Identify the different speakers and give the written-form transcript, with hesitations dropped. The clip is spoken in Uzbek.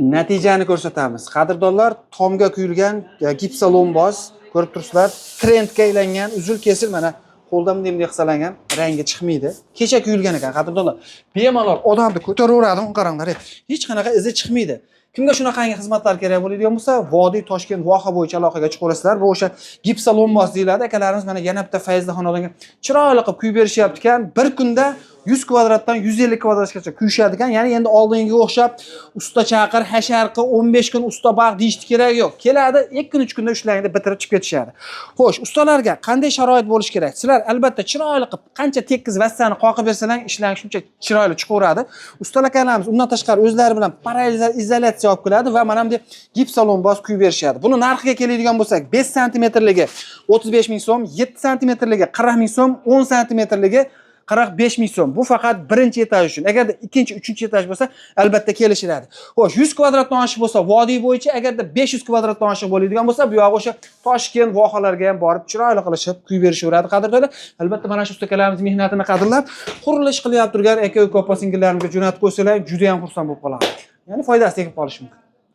Speaker 1: Natijani ko'rsatamiz. Qadrdonlar, tomga quyilgan gipsalonboz ko'rib turibsizlar, trendga aylangan, uzul kesil mana qo'lda bunday qilsalangan, rangi chiqmaydi. Kecha quyilgan ekan qadrdonlar. Bemalol odamni ko'taraveradi, qaranglar. Hech qanaqa izi chiqmaydi. Kimga shunaqangi xizmatlar kerak bo'ladigan bo'lsa, Vodiy Toshkent voha bo'yicha aloqaga chiqaverasizlar. Bu o'sha gipsalonboz deyiladi. Akalarimiz mana yana bitta Fayzli xonadonga chiroyli qilib quyib berishyapti ekan. Bir kunda 100 kvadratdan 150 kvadratgacha quyishadi ekan. Ya'ni endi oldingiga o'xshab usta chaqir, hasharqi 15 kun usta baq deyishdi kerak yo'q. Keladi 2 kun 3 kunda ishlaydi, bitirib chiqib ketishadi. Xo'sh, ustalarga qanday sharoit bo'lishi kerak? Sizlar albatta chiroyli qilib, qancha tekis vassani qoqib bersalar, ishlang shuncha chiroyli chiqaveradi. Ustalar akalarimiz undan tashqari o'zlari bilan parallelizatsiya olib keladi va mana bunday gipsalonboz quyib berishadi. Buni narxiga keladigan bo'lsak, 5 santimetrligi 35 ming so'm, 7 santimetrligi 40 ming so'm, 10 santimetrligi 45 ming so'm. Bu faqat birinchi etaj uchun. Agarda ikkinchi, uchinchi etaj bo'lsa, albatta kelishiladi. Xo'sh, 100 kvadratdan oshiq bo'lsa, Vodiy bo'yicha, agarda 500 kvadratdan oshiq bo'ladigan bo'lsa, bu yoq o'sha Toshkent vohalarga ham borib chiroyli qilishib quyib berishaveradi qadrdonlar. Albatta mana shu ustalarimiz mehnatini qadrlab, qurilish qilyapti turgan aka-uka opa-singillarimizga jo'natib qo'ysalar, juda ham xursand bo'lib qolamiz. Ya'ni foydasi tegib qolishi mumkin.